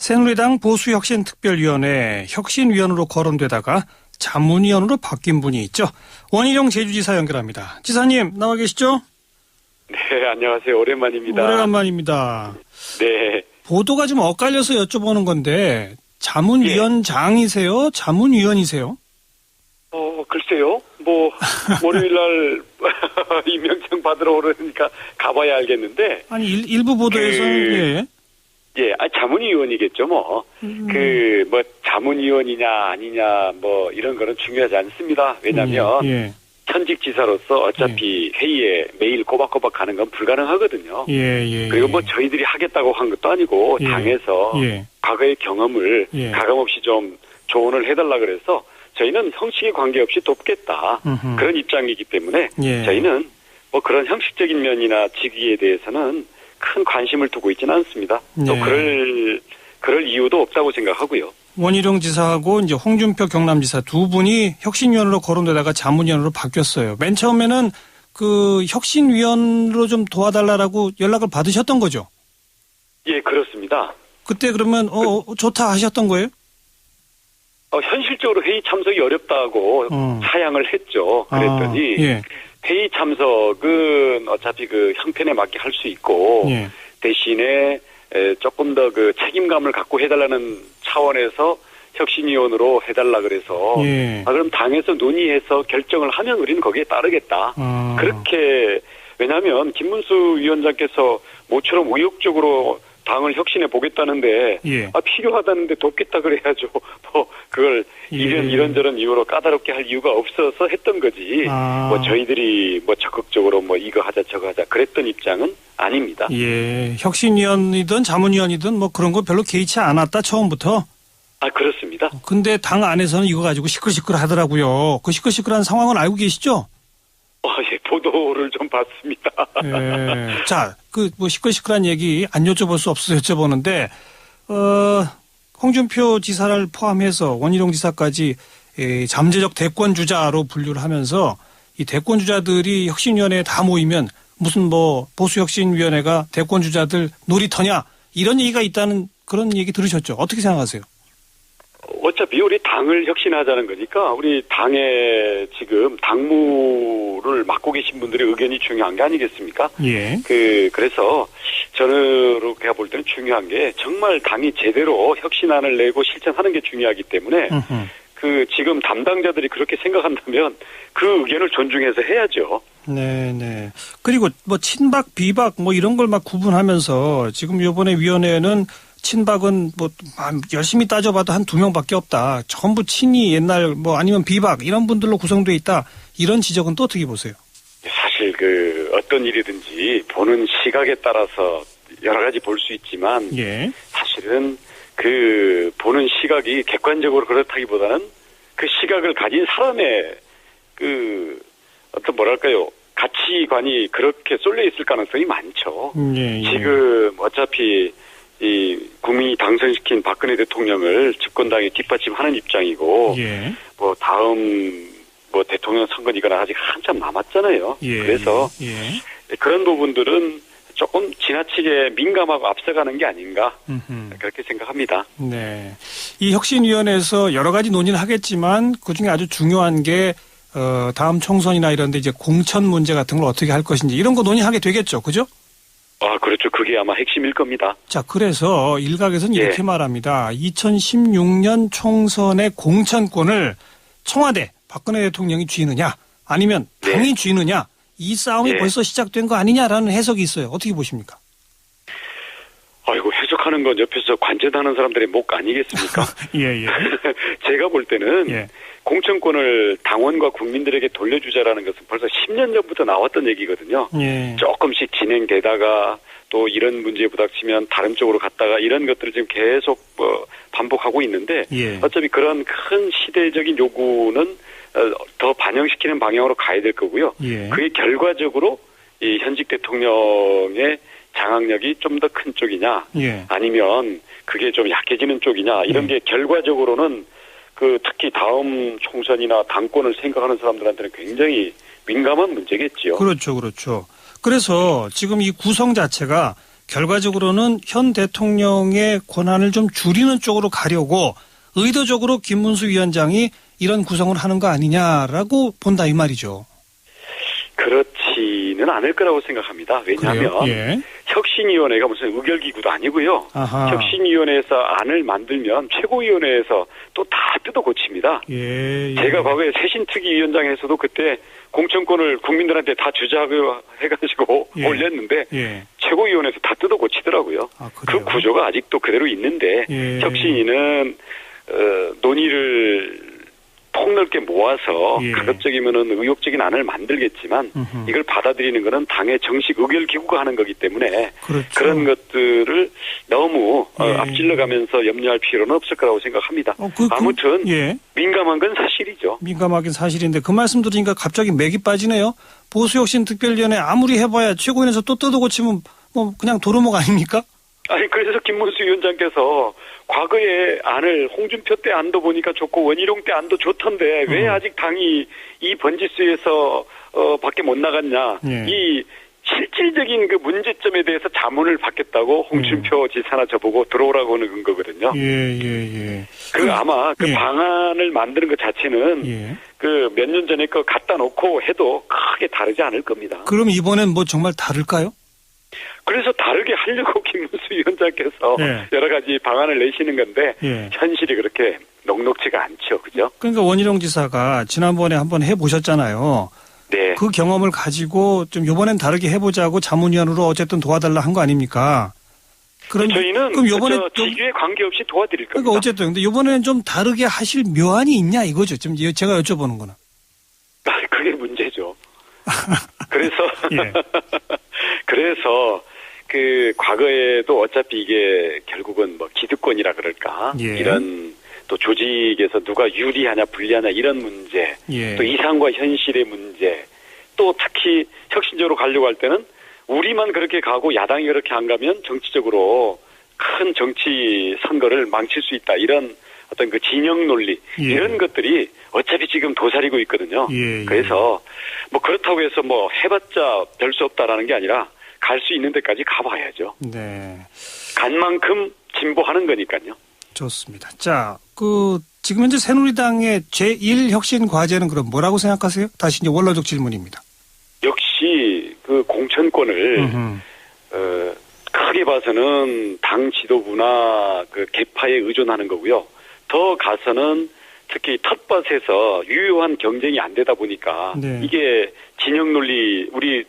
새누리당 보수혁신특별위원회 혁신위원으로 거론되다가 자문위원으로 바뀐 분이 있죠. 원희룡 제주지사 연결합니다. 지사님 나와 계시죠? 네, 안녕하세요. 오랜만입니다. 오래간만입니다. 네. 보도가 좀 엇갈려서 여쭤보는 건데 자문위원장이세요? 자문위원이세요? 글쎄요. 월요일 날 임명장 받으러 오르니까 가봐야 알겠는데. 아니, 일부 보도에서는 자문위원이겠죠, 자문위원이냐, 아니냐, 이런 거는 중요하지 않습니다. 왜냐면, 현직 지사로서 어차피 회의에 매일 꼬박꼬박 가는 건 불가능하거든요. 그리고 저희들이 하겠다고 한 것도 아니고, 당에서 과거의 경험을 가감없이 좀 조언을 해달라 그래서, 저희는 형식에 관계없이 돕겠다. 그런 입장이기 때문에, 저희는 그런 형식적인 면이나 직위에 대해서는 큰 관심을 두고 있지는 않습니다. 또 그럴 이유도 없다고 생각하고요. 원희룡 지사하고 이제 홍준표 경남지사 두 분이 혁신위원으로 거론되다가 자문위원으로 바뀌었어요. 맨 처음에는 그 혁신위원으로 좀 도와달라고 연락을 받으셨던 거죠? 예, 그렇습니다. 그때 그러면 좋다 하셨던 거예요? 현실적으로 회의 참석이 어렵다고 사양을 했죠. 그랬더니 회의 참석은 어차피 그 형편에 맞게 할 수 있고 대신에 조금 더 그 책임감을 갖고 해달라는 차원에서 혁신위원으로 해달라 그래서 그럼 당에서 논의해서 결정을 하면 우리는 거기에 따르겠다. 그렇게 왜냐하면 김문수 위원장께서 모처럼 의욕적으로 당을 혁신해 보겠다는데 필요하다는데 돕겠다 그래야죠. 그걸 이런저런 이유로 까다롭게 할 이유가 없어서 했던 거지. 저희들이 적극적으로 이거 하자 저거 하자 그랬던 입장은 아닙니다. 혁신위원이든 자문위원이든 그런 거 별로 개의치 않았다 처음부터. 그렇습니다. 근데 당 안에서는 이거 가지고 시끌시끌 하더라고요. 그 시끌시끌한 상황은 알고 계시죠? 보도를 좀 봤습니다. 자, 시끌시끌한 얘기 안 여쭤볼 수 없어서 여쭤보는데, 홍준표 지사를 포함해서 원희룡 지사까지 잠재적 대권주자로 분류를 하면서 이 대권주자들이 혁신위원회에 다 모이면 무슨 보수혁신위원회가 대권주자들 놀이터냐 이런 얘기가 있다는 그런 얘기 들으셨죠? 어떻게 생각하세요? 어차피 우리 당을 혁신하자는 거니까 우리 당의 지금 당무를 맡고 계신 분들의 의견이 중요한 게 아니겠습니까? 그래서 저는 제가 볼 때는 중요한 게 정말 당이 제대로 혁신안을 내고 실천하는 게 중요하기 때문에 지금 담당자들이 그렇게 생각한다면 그 의견을 존중해서 해야죠. 네네. 그리고 친박, 비박 이런 걸 막 구분하면서 지금 이번에 위원회는 친박은 열심히 따져봐도 한 2명밖에 없다. 전부 친이 옛날 아니면 비박 이런 분들로 구성돼 있다. 이런 지적은 또 어떻게 보세요? 사실 어떤 일이든지 보는 시각에 따라서 여러 가지 볼 수 있지만 사실은 보는 시각이 객관적으로 그렇다기보다는 그 시각을 가진 사람의 가치관이 그렇게 쏠려 있을 가능성이 많죠. 지금 어차피 국민이 당선시킨 박근혜 대통령을 집권당이 뒷받침하는 입장이고, 다음 대통령 선거니까 아직 한참 남았잖아요. 그래서 그런 부분들은 조금 지나치게 민감하고 앞서가는 게 아닌가 그렇게 생각합니다. 네, 이 혁신위원회에서 여러 가지 논의를 하겠지만 그 중에 아주 중요한 게 다음 총선이나 이런데 이제 공천 문제 같은 걸 어떻게 할 것인지 이런 거 논의하게 되겠죠, 그죠? 그렇죠. 그게 아마 핵심일 겁니다. 자, 그래서 일각에서는 이렇게 말합니다. 2016년 총선의 공천권을 청와대 박근혜 대통령이 쥐느냐 아니면 당이 쥐느냐 이 싸움이 벌써 시작된 거 아니냐라는 해석이 있어요. 어떻게 보십니까? 해석하는 건 옆에서 관전하는 사람들의 목 아니겠습니까? 제가 볼 때는 공천권을 당원과 국민들에게 돌려주자라는 것은 벌써 10년 전부터 나왔던 얘기거든요. 조금씩 진행되다가 또 이런 문제에 부닥치면 다른 쪽으로 갔다가 이런 것들을 지금 계속 반복하고 있는데 어차피 그런 큰 시대적인 요구는 더 반영시키는 방향으로 가야 될 거고요. 그게 결과적으로 이 현직 대통령의 장악력이 좀 더 큰 쪽이냐 아니면 그게 좀 약해지는 쪽이냐 이런 게 결과적으로는 특히 다음 총선이나 당권을 생각하는 사람들한테는 굉장히 민감한 문제겠지요. 그렇죠. 그래서 지금 이 구성 자체가 결과적으로는 현 대통령의 권한을 좀 줄이는 쪽으로 가려고 의도적으로 김문수 위원장이 이런 구성을 하는 거 아니냐라고 본다 이 말이죠. 그렇지는 않을 거라고 생각합니다. 왜냐하면 예. 혁신위원회가 무슨 의결기구도 아니고요. 아하. 혁신위원회에서 안을 만들면 최고위원회에서 또 다 뜯어 고칩니다. 예. 제가 과거에 새신특위위원장에서도 그때 공천권을 국민들한테 다 주자고 해가지고 예. 올렸는데 최고위원회에서 다 뜯어 고치더라고요. 그 구조가 아직도 그대로 있는데 혁신위는 논의를 폭넓게 모아서 가급적이면은 의욕적인 안을 만들겠지만 이걸 받아들이는 것은 당의 정식 의결기구가 하는 거기 때문에 그렇죠. 그런 것들을 너무 앞질러가면서 염려할 필요는 없을 거라고 생각합니다. 아무튼 민감한 건 사실이죠. 민감하긴 사실인데 그 말씀 들으니까 갑자기 맥이 빠지네요. 보수혁신특별위원회 아무리 해봐야 최고위원회에서 또 뜯어고치면 뭐 그냥 도루묵 아닙니까? 아니 그래서 김문수 위원장께서 과거의 안을 홍준표 때 안도 보니까 좋고 원희룡 때 안도 좋던데 왜 아직 당이 이 번지수에서 밖에 못 나갔냐. 이 실질적인 그 문제점에 대해서 자문을 받겠다고 홍준표 지사나 저보고 들어오라고 하는 거거든요. 아마 그 방안을 만드는 것 자체는 그 몇 년 전에 거 갖다 놓고 해도 크게 다르지 않을 겁니다. 그럼 이번엔 뭐 정말 다를까요? 그래서 다르게 하려고 김문수 위원장께서 여러 가지 방안을 내시는 건데 현실이 그렇게 녹록지가 않죠. 그죠? 그러니까 원희룡 지사가 지난번에 한번 해보셨잖아요. 네. 그 경험을 가지고 좀 이번엔 다르게 해보자고 자문위원으로 어쨌든 도와달라 한 거 아닙니까? 저희는 그럼 이번에 직위에 관계없이 도와드릴 겁니다. 그러니까 어쨌든 근데 이번에는 좀 다르게 하실 묘안이 있냐 이거죠. 지금 제가 여쭤보는 거는. 그게 문제죠. 그래서 그래서 그 과거에도 어차피 이게 결국은 뭐 기득권이라 그럴까 이런 또 조직에서 누가 유리하냐 불리하냐 이런 문제 또 이상과 현실의 문제 또 특히 혁신적으로 가려고 할 때는 우리만 그렇게 가고 야당이 그렇게 안 가면 정치적으로 큰 정치 선거를 망칠 수 있다 이런 어떤 그 진영 논리 이런 것들이 어차피 지금 도사리고 있거든요. 그래서 뭐 그렇다고 해서 뭐 해봤자 별 수 없다라는 게 아니라 갈 수 있는 데까지 가봐야죠. 간 만큼 진보하는 거니까요. 좋습니다. 자, 지금 현재 새누리당의 제1 혁신 과제는 그럼 뭐라고 생각하세요? 다시 이제 원론적 질문입니다. 역시 그 공천권을 크게 봐서는 당 지도부나 그 계파에 의존하는 거고요. 더 가서는 특히 텃밭에서 유효한 경쟁이 안 되다 보니까 이게 진영 논리, 우리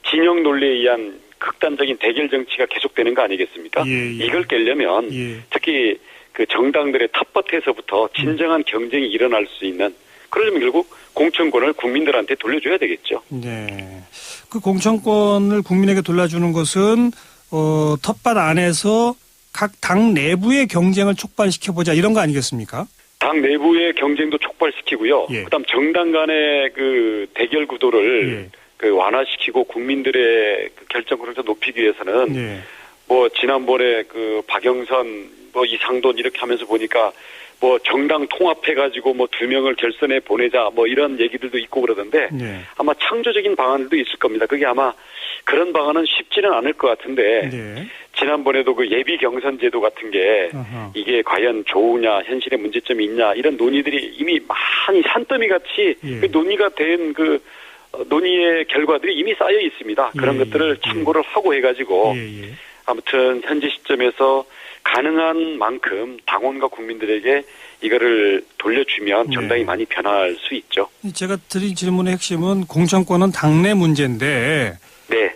진영 논리에 의한 극단적인 대결 정치가 계속되는 거 아니겠습니까? 이걸 깨려면 특히 그 정당들의 텃밭에서부터 진정한 경쟁이 일어날 수 있는 그러려면 결국 공천권을 국민들한테 돌려줘야 되겠죠. 그 공천권을 국민에게 돌려주는 것은 텃밭 안에서 각 당 내부의 경쟁을 촉발시켜보자 이런 거 아니겠습니까? 당 내부의 경쟁도 촉발시키고요. 그다음 정당 간의 그 대결 구도를 그 완화시키고 국민들의 그 결정권을 더 높이기 위해서는 뭐 지난번에 그 박영선 뭐 이상돈 이렇게 하면서 보니까 뭐 정당 통합해가지고 뭐 2명을 결선에 보내자 뭐 이런 얘기들도 있고 그러던데 아마 창조적인 방안들도 있을 겁니다. 그게 아마 그런 방안은 쉽지는 않을 것 같은데 지난번에도 그 예비 경선 제도 같은 게 이게 과연 좋으냐 현실의 문제점이 있냐 이런 논의들이 이미 많이 산더미 같이 그 논의가 된 그 논의의 결과들이 이미 쌓여 있습니다. 그런 것들을 참고를 하고 해가지고 아무튼 현재 시점에서 가능한 만큼 당원과 국민들에게 이거를 돌려주면 정당이 많이 변할 수 있죠. 제가 드린 질문의 핵심은 공천권은 당내 문제인데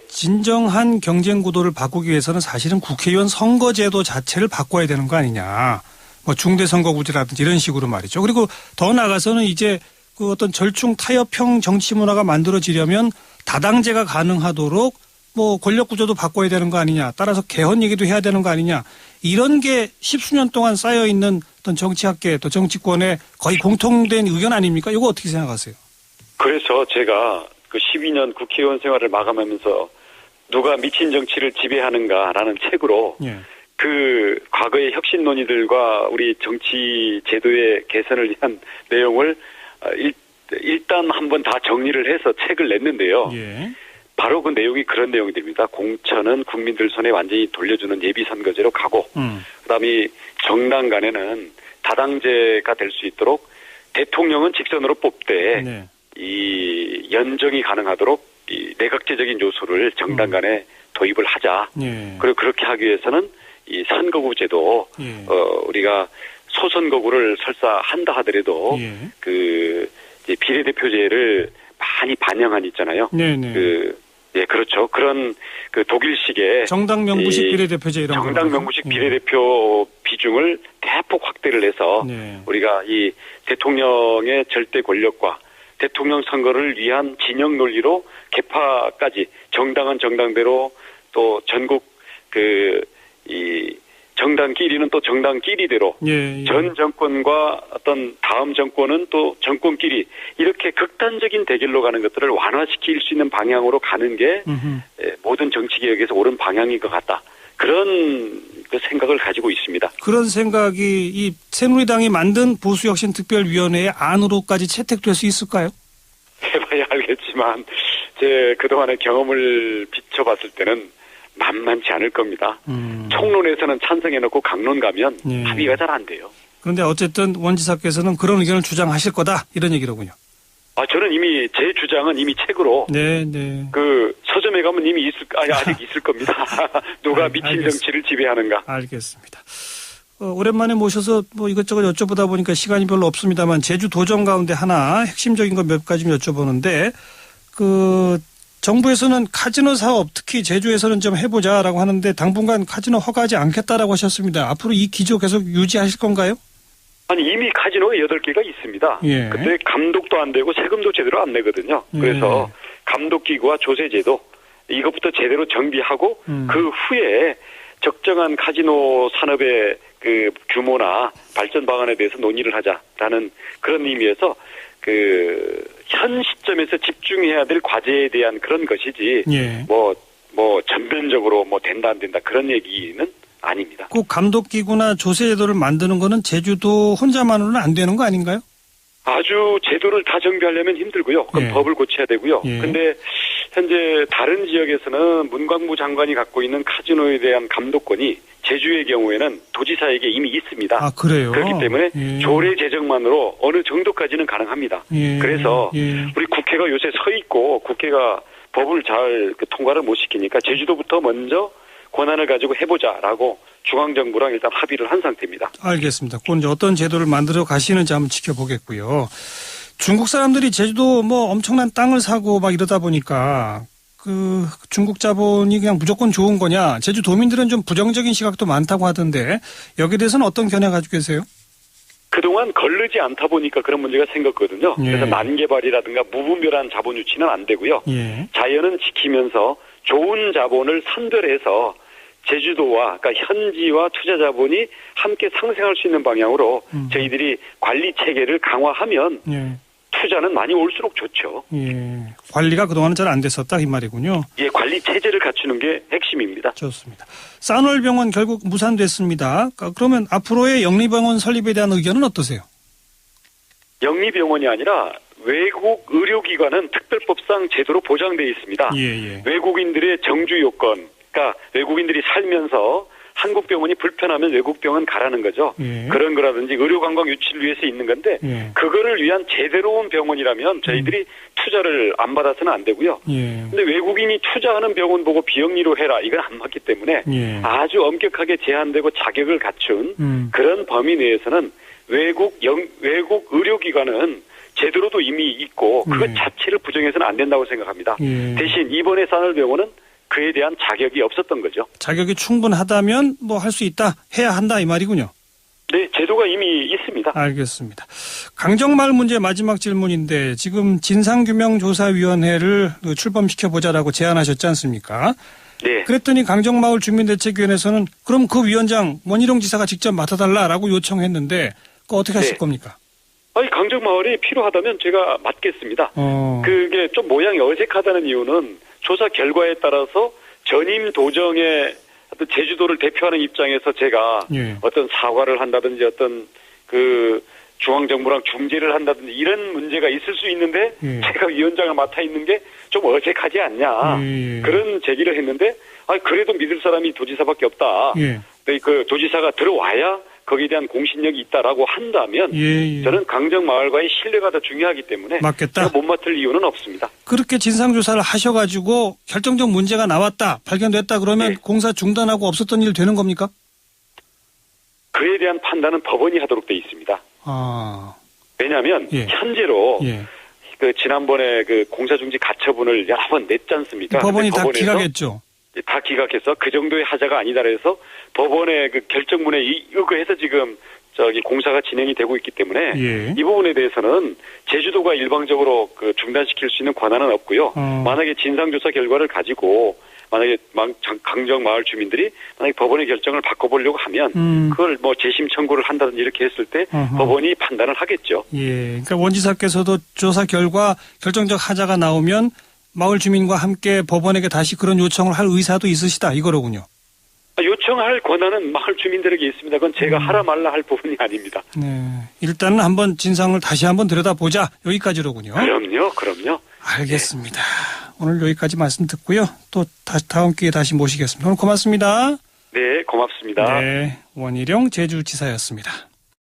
진정한 경쟁 구도를 바꾸기 위해서는 사실은 국회의원 선거제도 자체를 바꿔야 되는 거 아니냐. 뭐 중대선거구제라든지 이런 식으로 말이죠. 그리고 더 나아가서는 이제 그 어떤 절충 타협형 정치 문화가 만들어지려면 다당제가 가능하도록 뭐 권력 구조도 바꿔야 되는 거 아니냐. 따라서 개헌 얘기도 해야 되는 거 아니냐. 이런 게 십수년 동안 쌓여 있는 어떤 정치학계 또 정치권의 거의 공통된 의견 아닙니까? 이거 어떻게 생각하세요? 그래서 제가 그 12년 국회의원 생활을 마감하면서 누가 미친 정치를 지배하는가라는 책으로 그 과거의 혁신 논의들과 우리 정치 제도의 개선을 위한 내용을 일단 한번 다 정리를 해서 책을 냈는데요. 바로 그 내용이 그런 내용들입니다. 공천은 국민들 손에 완전히 돌려주는 예비선거제로 가고 그다음에 정당 간에는 다당제가 될 수 있도록 대통령은 직선으로 뽑되 네. 이 연정이 가능하도록 이 내각제적인 요소를 정당 간에 도입을 하자. 네. 그리고 그렇게 하기 위해서는 이 선거구제도 네. 우리가 소선거구를 설사 한다 하더라도 네. 그 이제 비례대표제를 많이 반영한 있잖아요. 네네. 예, 그렇죠. 그런 그 독일식의 정당 명부식 비례대표제 이런 정당 명부식 비례대표 비중을 대폭 확대를 해서 네. 우리가 이 대통령의 절대 권력과 대통령 선거를 위한 진영 논리로 개파까지 정당은 정당대로 또 전국 이 정당끼리는 또 정당끼리대로 예, 예. 전 정권과 어떤 다음 정권은 또 정권끼리 이렇게 극단적인 대결로 가는 것들을 완화시킬 수 있는 방향으로 가는 게 모든 정치개혁에서 옳은 방향인 것 같다. 그런 그 생각을 가지고 있습니다. 그런 생각이 이 새누리당이 만든 보수혁신특별위원회의 안으로까지 채택될 수 있을까요? 해봐야 알겠지만 제 그동안의 경험을 비춰봤을 때는 만만치 않을 겁니다. 총론에서는 찬성해놓고 강론 가면 예. 합의가 잘 안 돼요. 그런데 어쨌든 원 지사께서는 그런 의견을 주장하실 거다 이런 얘기로군요. 저는 이미 제 주장은 이미 책으로 네. 그 서점에 가면 이미 아직 있을 겁니다. 누가 미친 정치를 지배하는가. 알겠습니다. 오랜만에 모셔서 뭐 이것저것 여쭤보다 보니까 시간이 별로 없습니다만 제주 도정 가운데 하나 핵심적인 거 몇 가지 좀 여쭤보는데 정부에서는 카지노 사업 특히 제주에서는 좀 해보자라고 하는데 당분간 카지노 허가하지 않겠다라고 하셨습니다. 앞으로 이 기조 계속 유지하실 건가요? 아니 이미 카지노가 8개가 있습니다. 예. 근데 감독도 안 되고 세금도 제대로 안 내거든요. 그래서 감독기구와 조세제도 이것부터 제대로 정비하고 그 후에 적정한 카지노 산업의 그 규모나 발전 방안에 대해서 논의를 하자라는 그런 의미에서 현 시점에서 집중해야 될 과제에 대한 그런 것이지, 예. 전면적으로 된다, 안 된다, 그런 얘기는 아닙니다. 꼭 감독기구나 조세제도를 만드는 거는 제주도 혼자만으로는 안 되는 거 아닌가요? 아주 제도를 다 정비하려면 힘들고요. 그럼 예. 법을 고쳐야 되고요. 예. 근데 현재 다른 지역에서는 문광부 장관이 갖고 있는 카지노에 대한 감독권이 제주의 경우에는 도지사에게 이미 있습니다. 아, 그래요? 그렇기 때문에 예. 조례 제정만으로 어느 정도까지는 가능합니다. 예. 그래서 예. 우리 국회가 요새 서 있고 국회가 법을 잘 통과를 못 시키니까 제주도부터 먼저 권한을 가지고 해보자라고 중앙정부랑 일단 합의를 한 상태입니다. 알겠습니다. 그건 이제 어떤 제도를 만들어 가시는지 한번 지켜보겠고요. 중국 사람들이 제주도 엄청난 땅을 사고 막 이러다 보니까 중국 자본이 그냥 무조건 좋은 거냐. 제주 도민들은 좀 부정적인 시각도 많다고 하던데 여기에 대해서는 어떤 견해 가지고 계세요? 그동안 거르지 않다 보니까 그런 문제가 생겼거든요. 예. 그래서 난개발이라든가 무분별한 자본 유치는 안 되고요. 예. 자연은 지키면서 좋은 자본을 선별해서 제주도와 그러니까 현지와 투자 자본이 함께 상생할 수 있는 방향으로 저희들이 관리 체계를 강화하면 예. 투자는 많이 올수록 좋죠. 예. 관리가 그동안은 잘 안 됐었다 이 말이군요. 예, 관리 체제를 갖추는 게 핵심입니다. 좋습니다. 쌍월병원 결국 무산됐습니다. 그러면 앞으로의 영리병원 설립에 대한 의견은 어떠세요? 영리병원이 아니라 외국 의료기관은 특별법상 제도로 보장되어 있습니다. 예. 외국인들의 정주 요건, 그러니까 외국인들이 살면서 한국 병원이 불편하면 외국 병원 가라는 거죠. 예. 그런 거라든지 의료 관광 유치를 위해서 있는 건데 예. 그거를 위한 제대로 온 병원이라면 저희들이 투자를 안 받아서는 안 되고요. 예. 근데 외국인이 투자하는 병원 보고 비영리로 해라. 이건 안 맞기 때문에 예. 아주 엄격하게 제한되고 자격을 갖춘 그런 범위 내에서는 외국 의료기관은 제대로도 이미 있고 그것 자체를 부정해서는 안 된다고 생각합니다. 예. 대신 이번에 쌍월병원은 그에 대한 자격이 없었던 거죠. 자격이 충분하다면 할 수 있다, 해야 한다 이 말이군요. 네, 제도가 이미 있습니다. 알겠습니다. 강정마을 문제 마지막 질문인데 지금 진상규명조사위원회를 출범시켜보자라고 제안하셨지 않습니까? 네. 그랬더니 강정마을 주민대책위원회에서는 그럼 그 위원장 원희룡 지사가 직접 맡아달라라고 요청했는데 그거 어떻게 하실 겁니까? 아니, 강정마을이 필요하다면 제가 맡겠습니다. 그게 좀 모양이 어색하다는 이유는 조사 결과에 따라서 전임 도정의 어떤 제주도를 대표하는 입장에서 제가 어떤 사과를 한다든지 어떤 중앙정부랑 중재를 한다든지 이런 문제가 있을 수 있는데 제가 위원장을 맡아 있는 게 좀 어색하지 않냐 그런 제기를 했는데 그래도 믿을 사람이 도지사밖에 없다. 그 도지사가 들어와야 거기에 대한 공신력이 있다라고 한다면 저는 강정마을과의 신뢰가 더 중요하기 때문에 맞겠다. 제가 못 맡을 이유는 없습니다. 그렇게 진상조사를 하셔가지고 결정적 문제가 나왔다, 발견됐다 그러면 공사 중단하고 없었던 일 되는 겁니까? 그에 대한 판단은 법원이 하도록 돼 있습니다. 왜냐하면 현재로 그 지난번에 그 공사중지 가처분을 여러 번 냈지 않습니까? 법원이 다 기각했죠. 다 기각해서 그 정도의 하자가 아니다 그래서 법원의 그 결정문에 의거해서 지금 공사가 진행이 되고 있기 때문에 이 부분에 대해서는 제주도가 일방적으로 그 중단시킬 수 있는 권한은 없고요. 만약에 진상조사 결과를 가지고 만약에 강정마을 주민들이 만약에 법원의 결정을 바꿔보려고 하면 그걸 뭐 재심 청구를 한다든지 이렇게 했을 때 법원이 판단을 하겠죠. 그러니까 원지사께서도 조사 결과 결정적 하자가 나오면 마을 주민과 함께 법원에게 다시 그런 요청을 할 의사도 있으시다 이거로군요. 요청할 권한은 마을 주민들에게 있습니다. 그건 제가 하라 말라 할 부분이 아닙니다. 일단은 한번 진상을 다시 한번 들여다보자 여기까지로군요. 그럼요. 알겠습니다. 오늘 여기까지 말씀 듣고요. 또 다음 기회에 다시 모시겠습니다. 오늘 고맙습니다. 네, 고맙습니다. 네, 원희룡 제주지사였습니다.